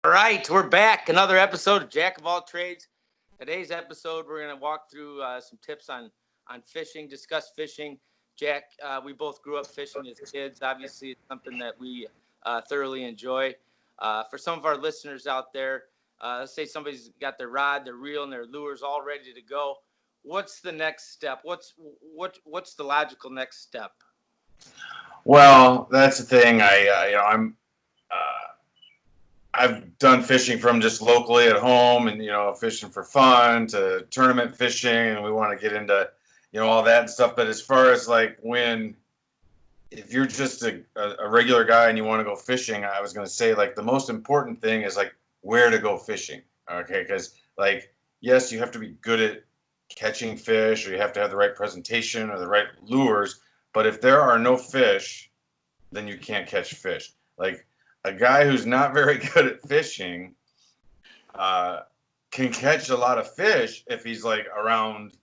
All right, we're back. Another episode of Jack of All Trades. Today's episode, we're going to walk through some tips on fishing, discuss fishing. Jack, we both grew up fishing as kids. Obviously, it's something that we thoroughly enjoy. For some of our listeners out there, let's say somebody's got their rod, their reel, and their lures all ready to go. What's the next step? What's the logical next step? Well, that's the thing. Uh, I've done fishing from just locally at home, and fishing for fun to tournament fishing, and we want to get into all that and stuff. But as far as like if you're just a regular guy and you want to go fishing, I was going to say like the most important thing is like where to go fishing. Okay, because like yes, you have to be good at catching fish, or you have to have the right presentation or the right lures. But if there are no fish, then you can't catch fish. Like a guy who's not very good at fishing uh, can catch a lot of fish if he's like around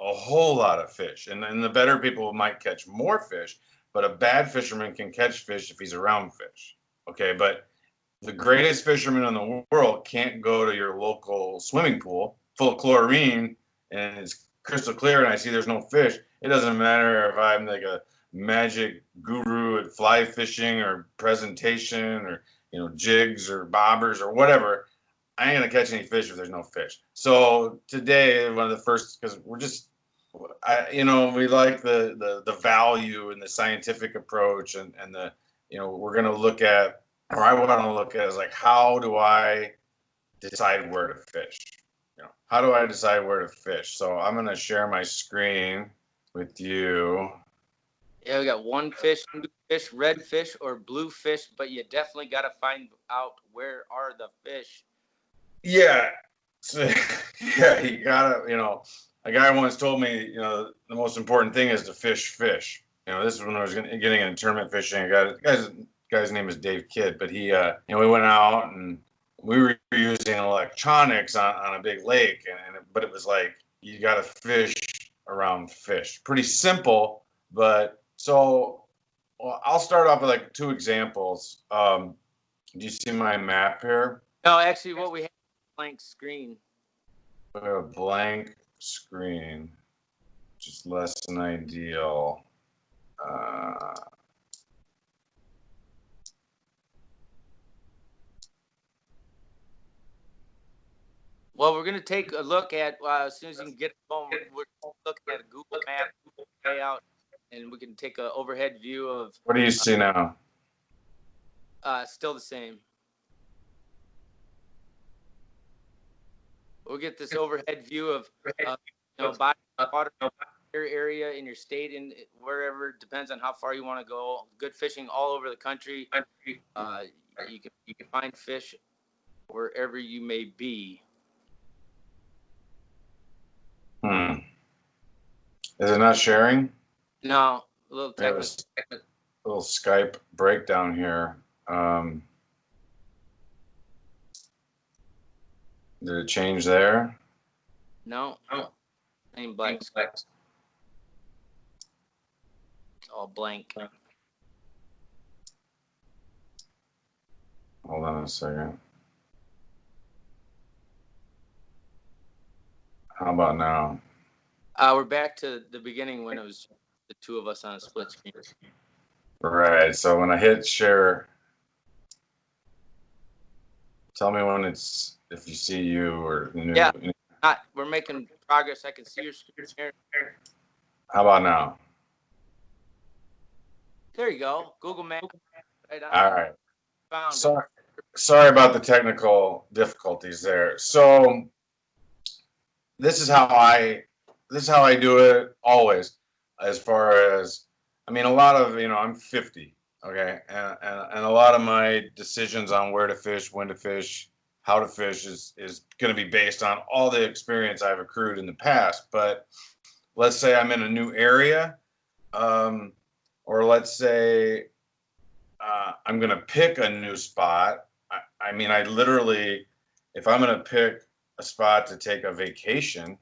a whole lot of fish. And the better people might catch more fish, but a bad fisherman can catch fish if he's around fish. Okay, but the greatest fisherman in the world can't go to your local swimming pool full of chlorine and it's crystal clear and I see there's no fish. It doesn't matter if I'm like a magic guru at fly fishing or presentation or jigs or bobbers or whatever. I ain't gonna catch any fish if there's no fish. So today, one of the first, because we're just, we like the value and the scientific approach, and the, we're gonna look at, or I want to look at is like, how do I decide where to fish? How do I decide where to fish? So I'm gonna share my screen with you. Yeah, we got one fish, two fish, red fish, or blue fish, but you definitely got to find out where are the fish. Yeah. So, yeah, you gotta, a guy once told me, the most important thing is to fish. This is when I was getting into tournament fishing. Guy's name is Dave Kidd, but he, we went out and we were using electronics on a big lake, but it was like you got to fish around fish. Pretty simple, but so well, I'll start off with like two examples. Do you see my map here? No, actually, what we have is a blank screen. We have a blank screen, which is less than ideal. Uh, Well, we're going to take a look at, as soon as you can get home, we're looking at a Google map layout, and we can take an overhead view of. what do you see now? Still the same. We'll get this overhead view of, body water area in your state and wherever, depends on how far you want to go. Good fishing all over the country. You can find fish wherever you may be. Is it not sharing? No, a little We have technical. a little Skype breakdown here. Did it change there? No, same black. It's all blank. Hold on a second. How about now? We're back to the beginning when it was the two of us on a split screen. Right. So when I hit share, tell me when if you see you or new. Yeah, we're making progress. I can see your screen here. How about now? There you go. Google Maps. Right on. All right. Found Sorry about the technical difficulties there. So this is how I do it always. As far as, I mean, a lot of, I'm 50, okay, and a lot of my decisions on where to fish, when to fish, how to fish is going to be based on all the experience I've accrued in the past. But let's say I'm in a new area, or let's say I'm going to pick a new spot. I mean, I literally, if I'm going to pick a spot to take a vacation,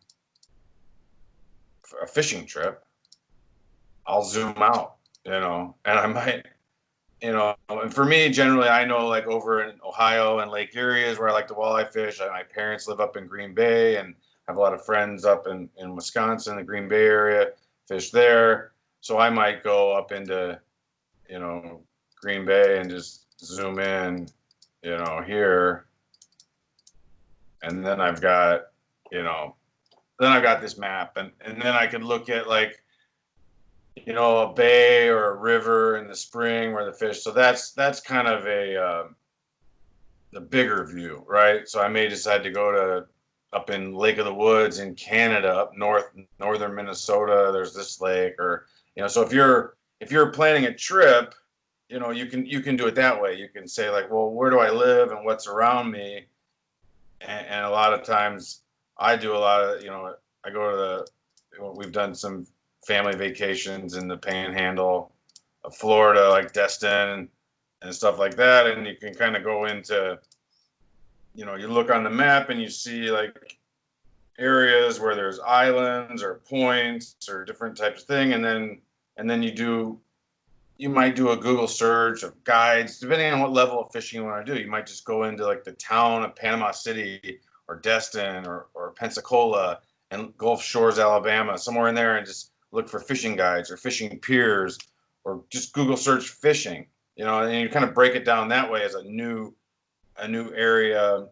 a fishing trip, I'll zoom out, and I might and for me, generally, I know like over in Ohio and Lake Erie is where I like to walleye fish. My parents live up in Green Bay and have a lot of friends up in Wisconsin, the Green Bay area, fish there. So I might go up into, you know, Green Bay and just zoom in, here. And then I've got, then I've got this map and then I could look at like, a bay or a river in the spring where the fish. So that's kind of the bigger view, right? So I may decide to go to up in Lake of the Woods in Canada, up northern Minnesota. There's this lake, or so if you're planning a trip, you can do it that way. You can say like, well, where do I live and what's around me, and a lot of times I do a lot of I go to we've done some family vacations in the Panhandle of Florida, like Destin and stuff like that, and you can kind of go into you look on the map and you see like areas where there's islands or points or different types of thing, and then you might do a Google search of guides depending on what level of fishing you want to do. You might just go into like the town of Panama City or Destin or Pensacola and Gulf Shores, Alabama, somewhere in there, and just look for fishing guides or fishing piers, or just Google search fishing, and you kind of break it down that way as a new area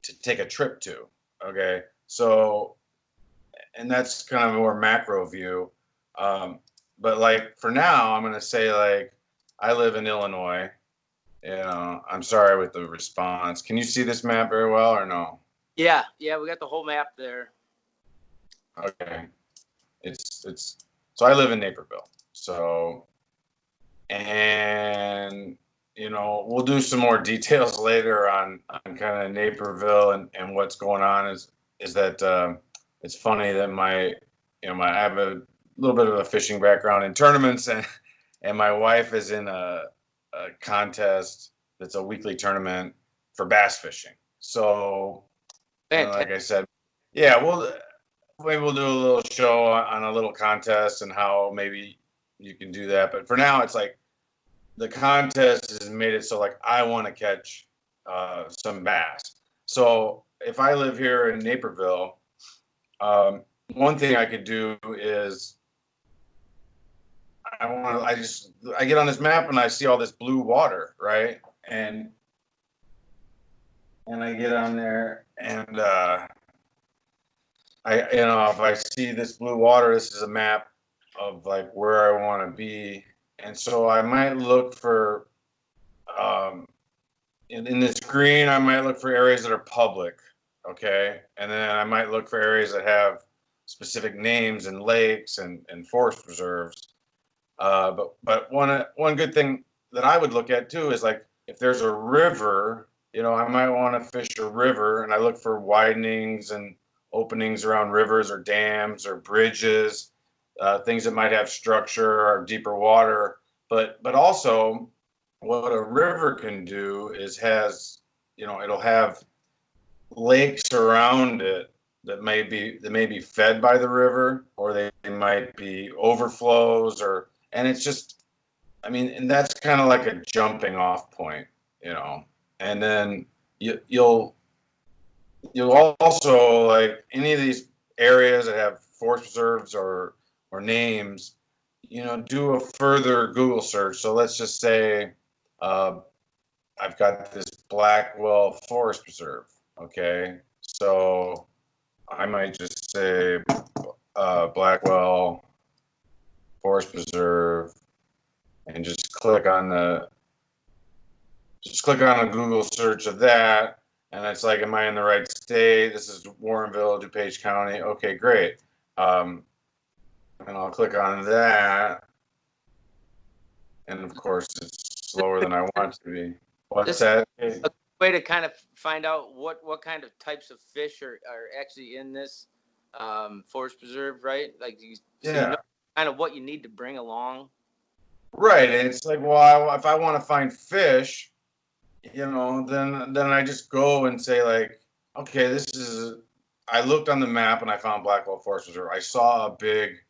to take a trip to. Okay. So, and that's kind of a more macro view. But like for now, I'm going to say like I live in Illinois. I'm sorry with the response. Can you see this map very well or no? Yeah, we got the whole map there. Okay. So I live in Naperville. So, and we'll do some more details later on kind of Naperville and what's going on. Is that it's funny that I have a little bit of a fishing background in tournaments, and my wife is in a contest that's a weekly tournament for bass fishing. So, like I said, yeah, maybe we'll do a little show on a little contest and how maybe you can do that. But for now, it's like the contest has made it so like I want to catch some bass. So if I live here in Naperville, one thing I could do is I get on this map and I see all this blue water, right? And I get on there and if I see this blue water, this is a map of like where I want to be. And so I might look for in this green, I might look for areas that are public, okay? And then I might look for areas that have specific names and lakes and forest reserves. But one good thing that I would look at too is like if there's a river, I might want to fish a river, and I look for widenings and openings around rivers or dams or bridges, things that might have structure or deeper water. But also, what a river can do is it'll have lakes around it that may be fed by the river, or they might be overflows, and it's just, and that's kind of like a jumping off point, and then you'll also, like any of these areas that have forest reserves or names, do a further Google search. So let's just say I've got this Blackwell Forest Preserve. Okay, so I might just say Blackwell Forest Preserve and just click on a Google search of that, and it's like, am I in the right state? This is Warrenville, DuPage County. Okay, great. And I'll click on that, and of course it's slower than I want it to be. What's that? A way to kind of find out what kind of types of fish are actually in this forest preserve, right? Like so kind of what you need to bring along. Right, and it's like, well, if I want to find fish, then I just go and say like, okay, I looked on the map and I found Blackwell Forest Reserve. I saw a big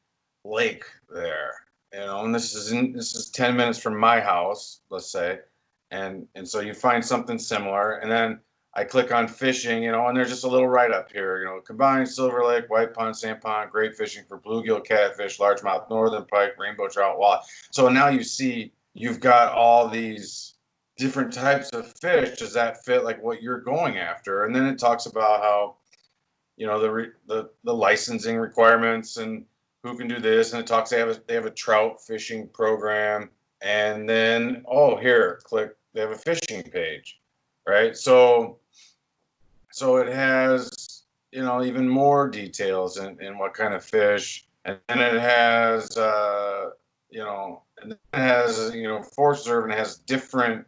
lake there, and this is 10 minutes from my house, let's say. And so you find something similar, and then I click on fishing, and there's just a little write up here, combined Silver Lake, white pond, sand pond, great fishing for bluegill, catfish, largemouth, northern pike, rainbow trout, walleye. So now you've got all these different types of fish. Does that fit like what you're going after? And then it talks about how, the licensing requirements and who can do this, and it talks they have a trout fishing program, and then here, click, they have a fishing page, right? So it has, even more details in what kind of fish, and then it has and then it has, forest reserve, and it has different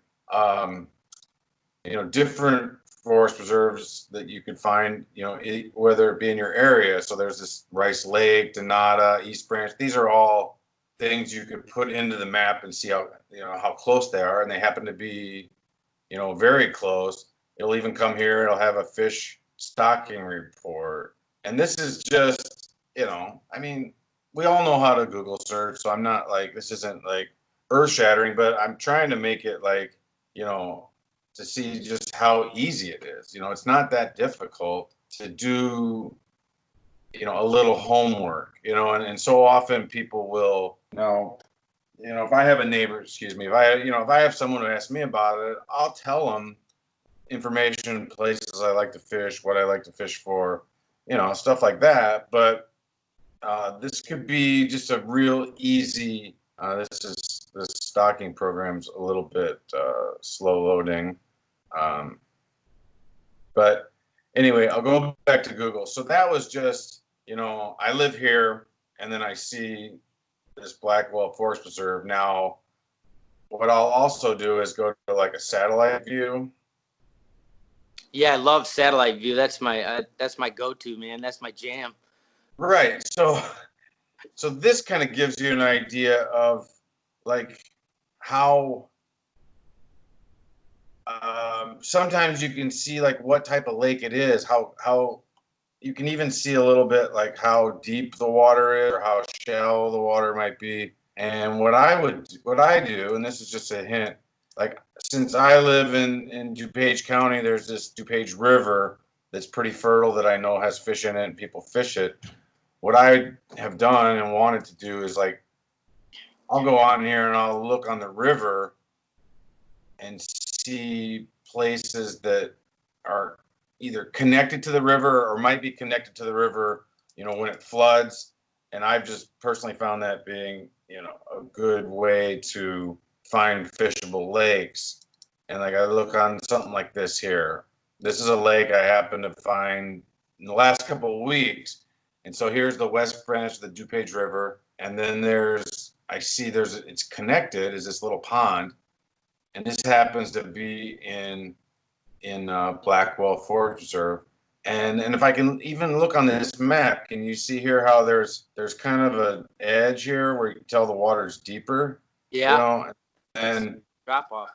different forest preserves that you could find, whether it be in your area. So there's this Rice Lake, Donata, East Branch. These are all things you could put into the map and see how close they are, and they happen to be, very close. It'll even come here. It'll have a fish stocking report, and this is just, I mean, we all know how to Google search, so I'm not like, this isn't like earth shattering, but I'm trying to make it like, to see just how easy it is. It's not that difficult to do, a little homework, and so often people will, if I have a neighbor, excuse me, if I have someone who asks me about it, I'll tell them information, places I like to fish, what I like to fish for, stuff like that. But this could be just a real easy, this stocking program's a little bit slow loading. But anyway, I'll go back to Google. So that was just, I live here, and then I see this Blackwell Forest Preserve. Now, what I'll also do is go to like a satellite view. Yeah, I love satellite view. That's my go-to, man. That's my jam. Right. So this kind of gives you an idea of like how sometimes you can see like what type of lake it is, how you can even see a little bit like how deep the water is or how shallow the water might be. And what I do, and this is just a hint, like since I live in DuPage County, there's this DuPage River that's pretty fertile that I know has fish in it and people fish it. What I have done and wanted to do is like, I'll go out in here and I'll look on the river and see places that are either connected to the river or might be connected to the river, when it floods. And I've just personally found that being, a good way to find fishable lakes. And like I look on something like this here. This is a lake I happened to find in the last couple of weeks. And so here's the west branch of the DuPage River. And then it's connected as this little pond. And this happens to be in Blackwell Forest Reserve. And if I can even look on this map, can you see here how there's kind of an edge here where you can tell the water's deeper? Yeah. And Drop off.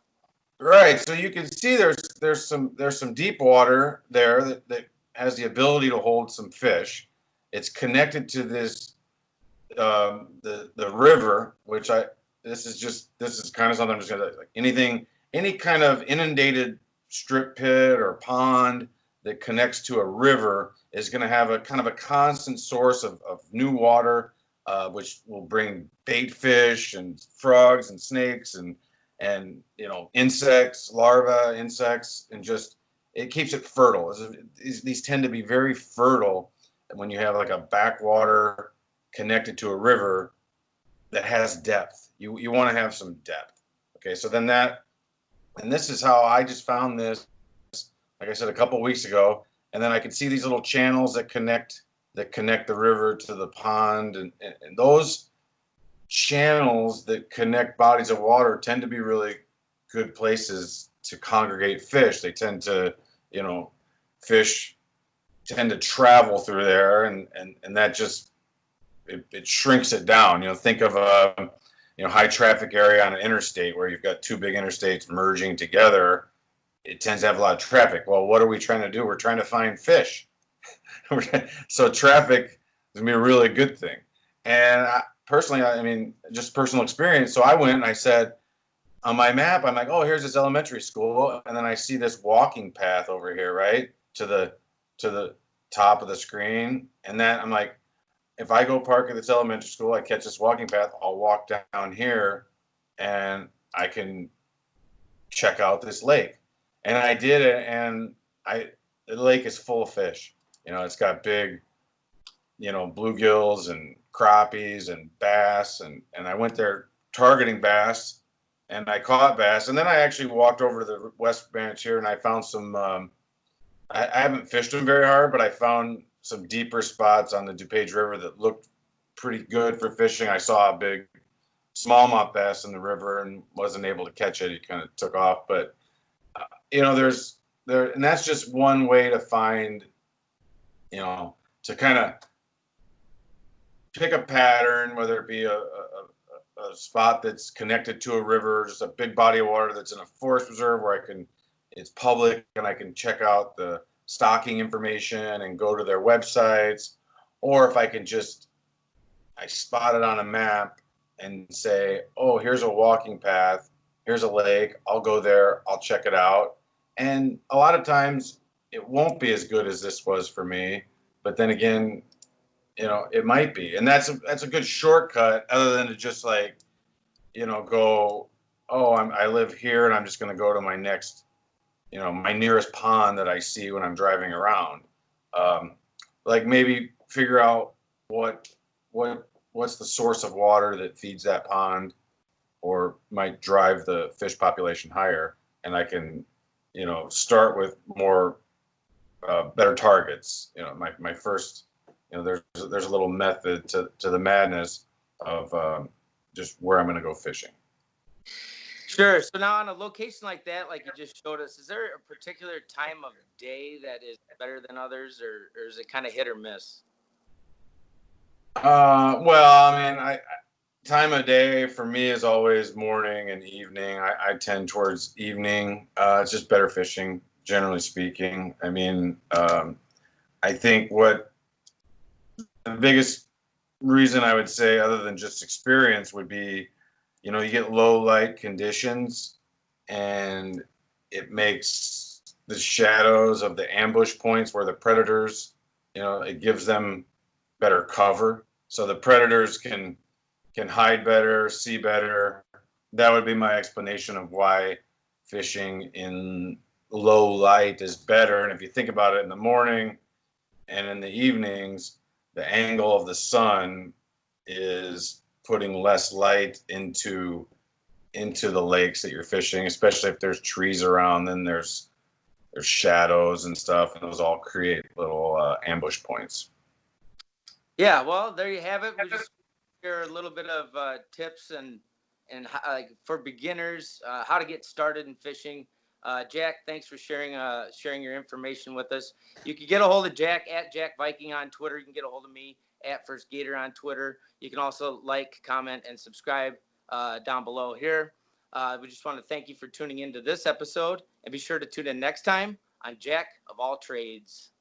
right, so you can see there's some deep water there that has the ability to hold some fish. It's connected to this the river, which this is kind of something I'm just gonna like any kind of inundated strip pit or pond that connects to a river is going to have a kind of a constant source of new water, which will bring bait fish and frogs and snakes and insects, larvae, insects, and just it keeps it fertile. These tend to be very fertile when you have like a backwater connected to a river that has depth. You want to have some depth. Okay, so then and this is how I just found this, like I said, a couple of weeks ago, and then I could see these little channels that connect the river to the pond, and those channels that connect bodies of water tend to be really good places to congregate fish. They tend to, fish tend to travel through there, and that just it shrinks it down. Think of a high traffic area on an interstate where you've got two big interstates merging together. It tends to have a lot of traffic. Well, what are we trying to do? We're trying to find fish. So traffic is gonna be a really good thing. And personally, I mean, just personal experience. So I went and I said on my map, I'm like, oh, here's this elementary school, and then I see this walking path over here, right to the top of the screen, and then I'm like, if I go park at this elementary school, I catch this walking path, I'll walk down here, and I can check out this lake. And I did it, and the lake is full of fish. You know, it's got big, you know, bluegills and crappies and bass, and I went there targeting bass, and I caught bass, and then I actually walked over to the West Branch here, and I found some. I haven't fished them very hard, but I found some deeper spots on the DuPage River that looked pretty good for fishing. I saw a big smallmouth bass in the river and wasn't able to catch it. He kind of took off, but you know, and that's just one way to find, you know, to kind of pick a pattern, whether it be a spot that's connected to a river, just a big body of water that's in a forest reserve where it's public and I can check out the stocking information and go to their websites, or if I spot it on a map and say, oh, here's a walking path, here's a lake, I'll go there, I'll check it out. And a lot of times it won't be as good as this was for me, but then again, you know, it might be. And that's a good shortcut other than to just like, you know, go, oh, I live here and I'm just going to go to my next, you know, my nearest pond that I see when I'm driving around. Like maybe figure out what's the source of water that feeds that pond or might drive the fish population higher. And I can, you know, start with more better targets. You know, my first, you know, there's a little method to the madness of just where I'm going to go fishing. Sure. So now on a location like that, like you just showed us, is there a particular time of day that is better than others, or is it kind of hit or miss? Well, I mean, time of day for me is always morning and evening. I tend towards evening. It's just better fishing, generally speaking. I mean, I think what the biggest reason I would say, other than just experience, would be, you know, you get low light conditions and it makes the shadows of the ambush points where the predators, you know, it gives them better cover. So the predators can hide better, see better. That would be my explanation of why fishing in low light is better. And if you think about it, in the morning and in the evenings, the angle of the sun is putting less light into the lakes that you're fishing, especially if there's trees around. Then there's shadows and stuff, and those all create little ambush points. Yeah, well, there you have it. We just share a little bit of tips and like for beginners, how to get started in fishing. Jack, thanks for sharing your information with us. You can get a hold of Jack at Jack Viking on Twitter. You can get a hold of me at First Gator on Twitter. You can also like, comment, and subscribe down below here. We just want to thank you for tuning into this episode, and be sure to tune in next time on Jack of All Trades.